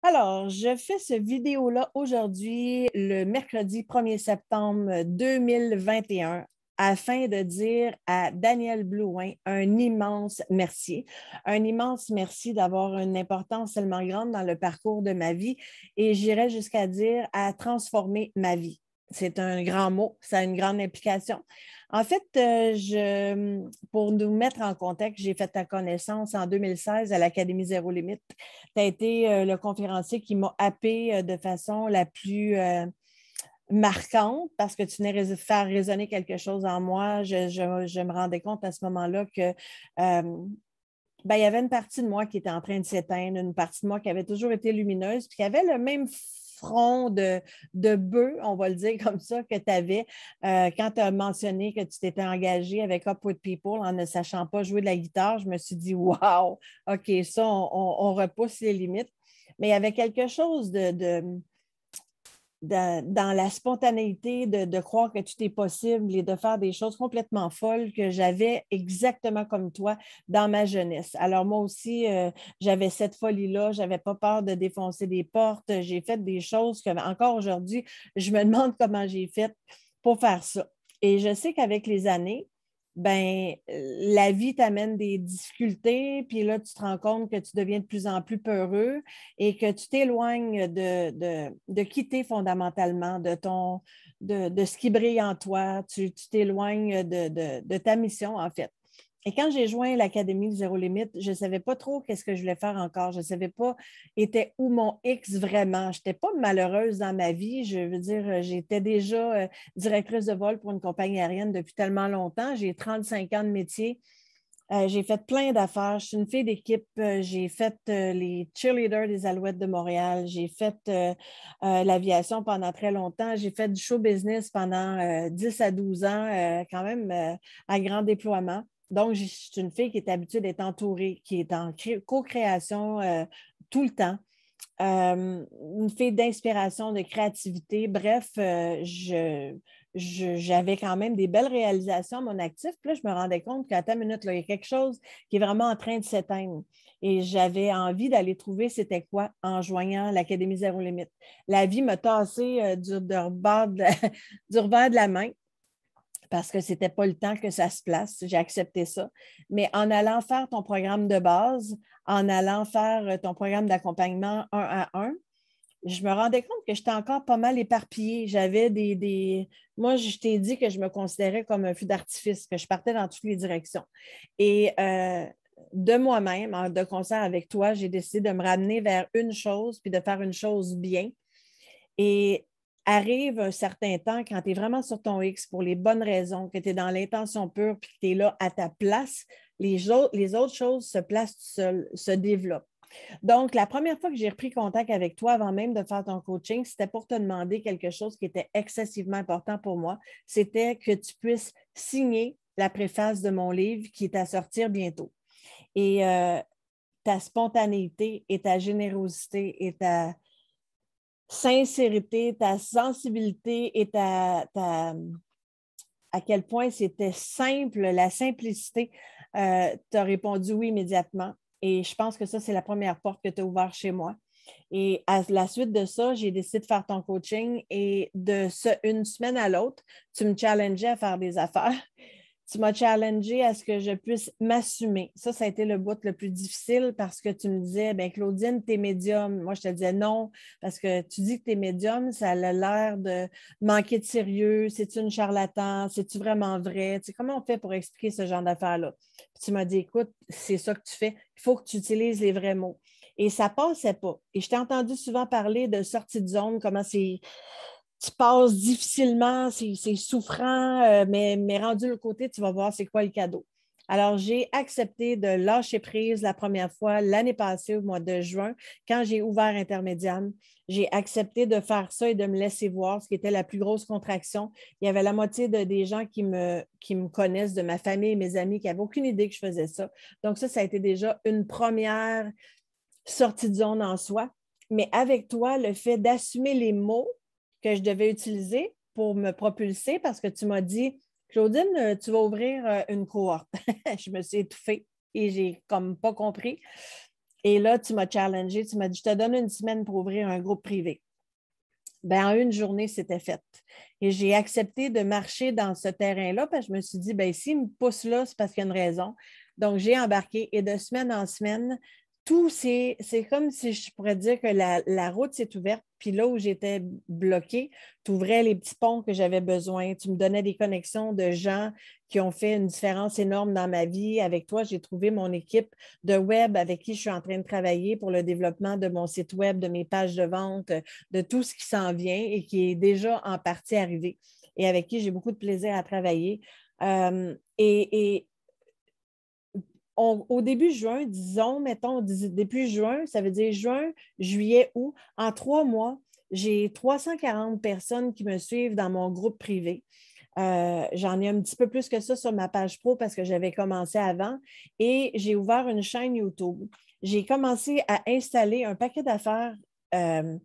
Alors, je fais ce vidéo-là aujourd'hui, le mercredi 1er septembre 2021, afin de dire à Daniel Blouin un immense merci. Un immense merci d'avoir une importance tellement grande dans le parcours de ma vie et j'irais jusqu'à dire à transformer ma vie. C'est un grand mot, ça a une grande implication. En fait, pour nous mettre en contexte, j'ai fait ta connaissance en 2016 à l'Académie Zéro Limite. Tu as été le conférencier qui m'a happé de façon la plus marquante parce que tu venais faire résonner quelque chose en moi. Je me rendais compte à ce moment-là que il y avait une partie de moi qui était en train de s'éteindre, une partie de moi qui avait toujours été lumineuse, puis qui avait le même front de bœuf, on va le dire comme ça, que tu avais quand tu as mentionné que tu t'étais engagé avec Up With People en ne sachant pas jouer de la guitare. Je me suis dit, wow, OK, ça, on repousse les limites. Mais il y avait quelque chose dans la spontanéité de croire que tout est possible et de faire des choses complètement folles que j'avais exactement comme toi dans ma jeunesse. Alors moi aussi, j'avais cette folie-là, je n'avais pas peur de défoncer des portes, j'ai fait des choses que encore aujourd'hui, je me demande comment j'ai fait pour faire ça. Et je sais qu'avec les années, ben, la vie t'amène des difficultés, puis là, tu te rends compte que tu deviens de plus en plus peureux et que tu t'éloignes de qui tu es fondamentalement, de ce qui brille en toi. Tu t'éloignes de ta mission, en fait. Et quand j'ai joint l'Académie Zéro Limite, je ne savais pas trop qu'est-ce que je voulais faire encore. Je ne savais pas était où mon X vraiment. Je n'étais pas malheureuse dans ma vie. Je veux dire, j'étais déjà directrice de vol pour une compagnie aérienne depuis tellement longtemps. J'ai 35 ans de métier. J'ai fait plein d'affaires. Je suis une fille d'équipe. J'ai fait les cheerleaders des Alouettes de Montréal. J'ai fait l'aviation pendant très longtemps. J'ai fait du show business pendant 10 à 12 ans, quand même à grand déploiement. Donc, je suis une fille qui est habituée d'être entourée, qui est en co-création tout le temps. Une fille d'inspiration, de créativité. Bref, j'avais quand même des belles réalisations à mon actif. Puis là, je me rendais compte qu'à ta minute, là, il y a quelque chose qui est vraiment en train de s'éteindre. Et j'avais envie d'aller trouver c'était quoi en joignant l'Académie Zéro Limite. La vie m'a tassé du revers du revers de la main parce que ce n'était pas le temps que ça se place. J'ai accepté ça. Mais en allant faire ton programme de base, en allant faire ton programme d'accompagnement un à un, je me rendais compte que j'étais encore pas mal éparpillée. J'avais Moi, je t'ai dit que je me considérais comme un feu d'artifice, que je partais dans toutes les directions. Et de moi-même, de concert avec toi, j'ai décidé de me ramener vers une chose, puis de faire une chose bien. Et arrive un certain temps, quand tu es vraiment sur ton X pour les bonnes raisons, que tu es dans l'intention pure, puis que tu es là à ta place, les autres choses se placent tout seules, se développent. Donc, la première fois que j'ai repris contact avec toi, avant même de faire ton coaching, c'était pour te demander quelque chose qui était excessivement important pour moi. C'était que tu puisses signer la préface de mon livre qui est à sortir bientôt. Et ta spontanéité et ta générosité et ta sincérité, ta sensibilité et à quel point c'était simple, la simplicité, tu as répondu oui immédiatement. Et je pense que ça, c'est la première porte que tu as ouverte chez moi. Et à la suite de ça, j'ai décidé de faire ton coaching et une semaine à l'autre, tu me challengeais à faire des affaires. Tu m'as challengé à ce que je puisse m'assumer. Ça a été le bout le plus difficile parce que tu me disais, bien, Claudine, t'es médium. Moi, je te disais non, parce que tu dis que t'es médium, ça a l'air de manquer de sérieux. C'est-tu une charlatan? C'est-tu vraiment vrai? Tu sais, comment on fait pour expliquer ce genre d'affaires-là? Puis tu m'as dit, écoute, c'est ça que tu fais. Il faut que tu utilises les vrais mots. Et ça ne passait pas. Et je t'ai entendu souvent parler de sortie de zone, comment tu passes difficilement, c'est souffrant, mais rendu de l'autre côté, tu vas voir c'est quoi le cadeau. Alors, j'ai accepté de lâcher prise la première fois l'année passée, au mois de juin, quand j'ai ouvert Intermédiam. J'ai accepté de faire ça et de me laisser voir ce qui était la plus grosse contraction. Il y avait la moitié des gens qui me connaissent, de ma famille et mes amis, qui n'avaient aucune idée que je faisais ça. Donc, ça a été déjà une première sortie de zone en soi. Mais avec toi, le fait d'assumer les mots que je devais utiliser pour me propulser, parce que tu m'as dit, Claudine, tu vas ouvrir une cohorte. Je me suis étouffée et j'ai comme pas compris. Et là, tu m'as challengé, tu m'as dit, je te donne une semaine pour ouvrir un groupe privé. Ben, en une journée, c'était fait. Et j'ai accepté de marcher dans ce terrain-là parce que je me suis dit, ben, s'il me pousse là, c'est parce qu'il y a une raison. Donc, j'ai embarqué et de semaine en semaine, c'est comme si je pourrais dire que la route s'est ouverte, puis là où j'étais bloquée, tu ouvrais les petits ponts que j'avais besoin, tu me donnais des connexions de gens qui ont fait une différence énorme dans ma vie. Avec toi, j'ai trouvé mon équipe de web avec qui je suis en train de travailler pour le développement de mon site web, de mes pages de vente, de tout ce qui s'en vient et qui est déjà en partie arrivé et avec qui j'ai beaucoup de plaisir à travailler. Et au début juin, disons, mettons, depuis juin, ça veut dire juin, juillet, août, en 3 mois, j'ai 340 personnes qui me suivent dans mon groupe privé. J'en ai un petit peu plus que ça sur ma page pro parce que j'avais commencé avant et j'ai ouvert une chaîne YouTube. J'ai commencé à installer un paquet d'affaires euh,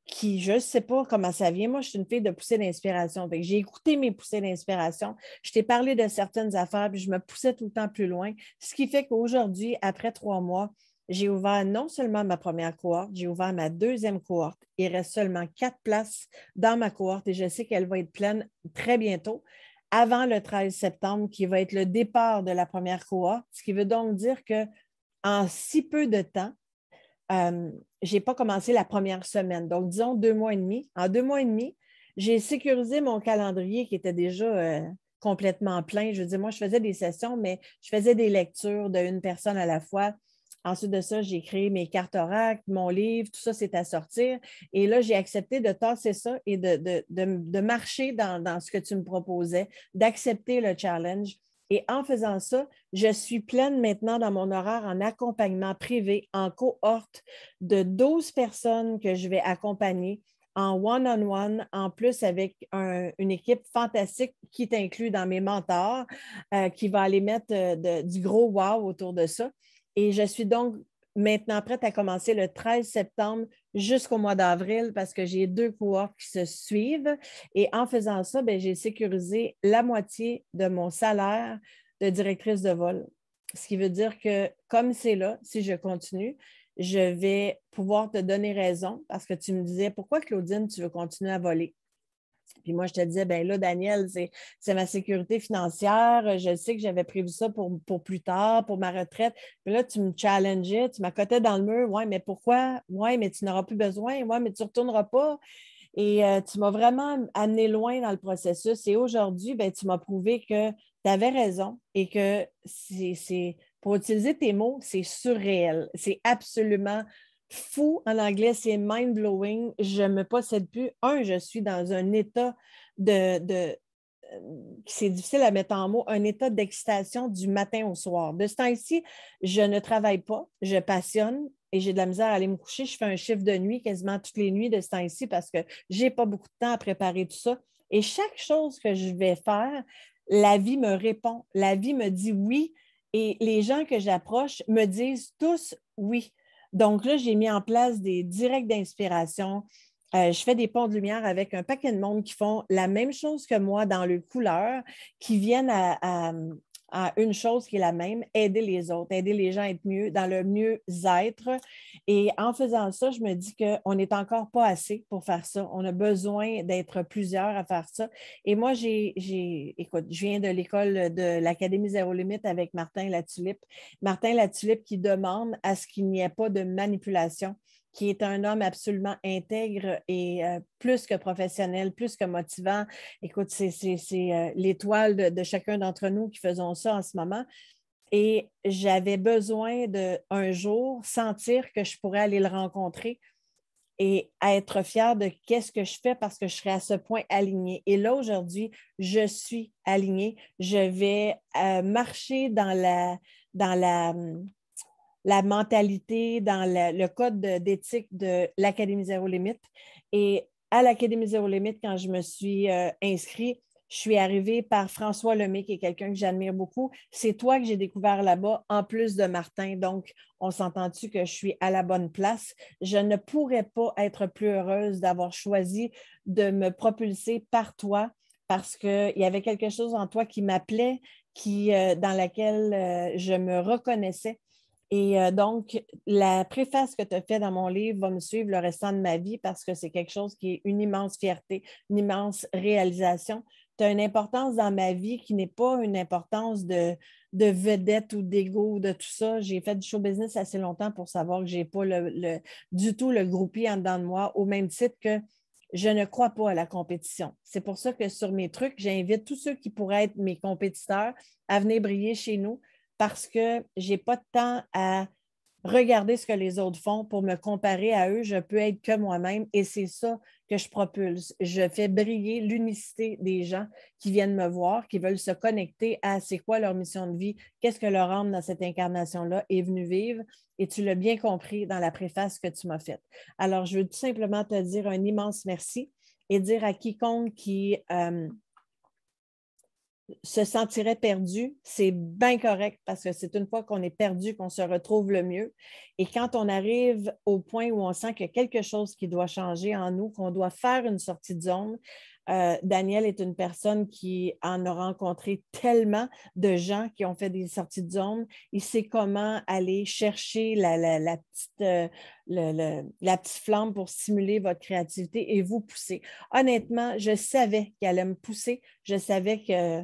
qui, je ne sais pas comment ça vient. Moi, je suis une fille de poussée d'inspiration. J'ai écouté mes poussées d'inspiration. Je t'ai parlé de certaines affaires, puis je me poussais tout le temps plus loin. Ce qui fait qu'aujourd'hui, après 3 mois, j'ai ouvert non seulement ma première cohorte, j'ai ouvert ma deuxième cohorte. Il reste seulement 4 places dans ma cohorte et je sais qu'elle va être pleine très bientôt, avant le 13 septembre, qui va être le départ de la première cohorte, ce qui veut donc dire qu'en si peu de temps, je n'ai pas commencé la première semaine. Donc, disons 2 mois et demi. En 2 mois et demi, j'ai sécurisé mon calendrier qui était déjà complètement plein. Je veux dire, moi, je faisais des sessions, mais je faisais des lectures d'une personne à la fois. Ensuite de ça, j'ai créé mes cartes oracles, mon livre, tout ça, c'est à sortir. Et là, j'ai accepté de tasser ça et de marcher dans ce que tu me proposais, d'accepter le challenge. Et en faisant ça, je suis pleine maintenant dans mon horaire en accompagnement privé, en cohorte de 12 personnes que je vais accompagner en one-on-one, en plus avec une équipe fantastique qui t'inclut dans mes mentors, qui va aller mettre du gros wow autour de ça. Et je suis donc maintenant prête à commencer le 13 septembre jusqu'au mois d'avril parce que j'ai 2 cohortes qui se suivent. Et en faisant ça, ben, j'ai sécurisé la moitié de mon salaire de directrice de vol. Ce qui veut dire que comme c'est là, si je continue, je vais pouvoir te donner raison parce que tu me disais pourquoi, Claudine, tu veux continuer à voler? Puis moi, je te disais, ben là, Daniel, c'est ma sécurité financière. Je sais que j'avais prévu ça pour plus tard, pour ma retraite. Puis là, tu me challengeais, tu m'accotais dans le mur. Ouais, mais pourquoi? Ouais, mais tu n'auras plus besoin. Ouais, mais tu ne retourneras pas. Et tu m'as vraiment amené loin dans le processus. Et aujourd'hui, ben, tu m'as prouvé que tu avais raison et que pour utiliser tes mots, c'est surréel. C'est absolument fou. En anglais, c'est mind-blowing. Je ne me possède plus. Je suis dans un état de c'est difficile à mettre en mots, un état d'excitation du matin au soir. De ce temps-ci, je ne travaille pas, je passionne et j'ai de la misère à aller me coucher. Je fais un chiffre de nuit quasiment toutes les nuits de ce temps-ci parce que je n'ai pas beaucoup de temps à préparer tout ça. Et chaque chose que je vais faire, la vie me répond. La vie me dit oui et les gens que j'approche me disent tous oui. Donc là, j'ai mis en place des directs d'inspiration. Je fais des ponts de lumière avec un paquet de monde qui font la même chose que moi dans le couleur, qui viennent à une chose qui est la même, aider les autres, aider les gens à être mieux, dans le mieux-être. Et en faisant ça, je me dis qu'on n'est encore pas assez pour faire ça. On a besoin d'être plusieurs à faire ça. Et moi, écoute, je viens de l'école de l'Académie Zéro Limite avec Martin Latulippe. Martin Latulippe qui demande à ce qu'il n'y ait pas de manipulation, qui est un homme absolument intègre et plus que professionnel, plus que motivant. Écoute, c'est l'étoile de chacun d'entre nous qui faisons ça en ce moment. Et j'avais besoin d'un jour sentir que je pourrais aller le rencontrer et être fière de qu'est-ce que je fais parce que je serai à ce point alignée. Et là, aujourd'hui, je suis alignée. Je vais marcher dans la mentalité, dans le code d'éthique de l'Académie Zéro Limite. Et à l'Académie Zéro Limite, quand je me suis inscrite, je suis arrivée par François Lemay, qui est quelqu'un que j'admire beaucoup. C'est toi que j'ai découvert là-bas, en plus de Martin. Donc, on s'entend-tu que je suis à la bonne place? Je ne pourrais pas être plus heureuse d'avoir choisi de me propulser par toi parce qu'il y avait quelque chose en toi qui m'appelait, dans laquelle je me reconnaissais. Et donc, la préface que tu as faite dans mon livre va me suivre le restant de ma vie parce que c'est quelque chose qui est une immense fierté, une immense réalisation. Tu as une importance dans ma vie qui n'est pas une importance de vedette ou d'ego, de tout ça. J'ai fait du show business assez longtemps pour savoir que je n'ai pas du tout le groupie en dedans de moi, au même titre que je ne crois pas à la compétition. C'est pour ça que sur mes trucs, j'invite tous ceux qui pourraient être mes compétiteurs à venir briller chez nous parce que je n'ai pas de temps à regarder ce que les autres font pour me comparer à eux. Je peux être que moi-même et c'est ça que je propulse. Je fais briller l'unicité des gens qui viennent me voir, qui veulent se connecter à c'est quoi leur mission de vie, qu'est-ce que leur âme dans cette incarnation-là est venue vivre. Et tu l'as bien compris dans la préface que tu m'as faite. Alors, je veux tout simplement te dire un immense merci et dire à quiconque qui se sentirait perdu, c'est bien correct parce que c'est une fois qu'on est perdu qu'on se retrouve le mieux. Et quand on arrive au point où on sent qu'il y a quelque chose qui doit changer en nous, qu'on doit faire une sortie de zone, Daniel est une personne qui en a rencontré tellement de gens qui ont fait des sorties de zone. Il sait comment aller chercher la petite flamme pour stimuler votre créativité et vous pousser. Honnêtement, je savais qu'elle allait me pousser. Je savais que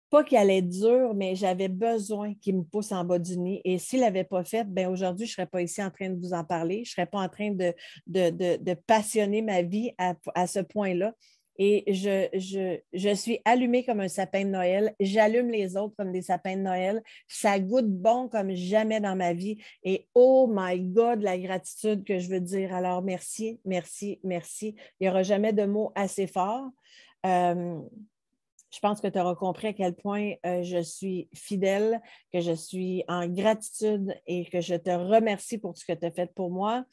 pas qu'il allait être dur, mais j'avais besoin qu'il me pousse en bas du nez. Et s'il ne l'avait pas fait, bien aujourd'hui, je ne serais pas ici en train de vous en parler. Je ne serais pas en train de passionner ma vie à ce point-là. Et je suis allumée comme un sapin de Noël. J'allume les autres comme des sapins de Noël. Ça goûte bon comme jamais dans ma vie. Et oh my God, la gratitude que je veux dire. Alors, merci, merci, merci. Il n'y aura jamais de mots assez forts. Je pense que tu auras compris à quel point je suis fidèle, que je suis en gratitude et que je te remercie pour ce que tu as fait pour moi.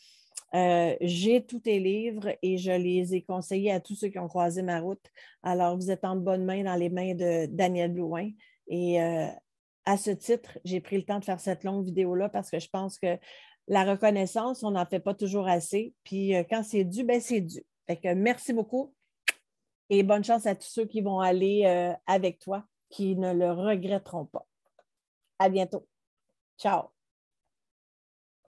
J'ai tous tes livres et je les ai conseillés à tous ceux qui ont croisé ma route. Alors, vous êtes en bonne main dans les mains de Daniel Blouin. Et à ce titre, j'ai pris le temps de faire cette longue vidéo-là parce que je pense que la reconnaissance, on n'en fait pas toujours assez. Puis quand c'est dû, ben c'est dû. Fait que merci beaucoup. Et bonne chance à tous ceux qui vont aller avec toi, qui ne le regretteront pas. À bientôt. Ciao.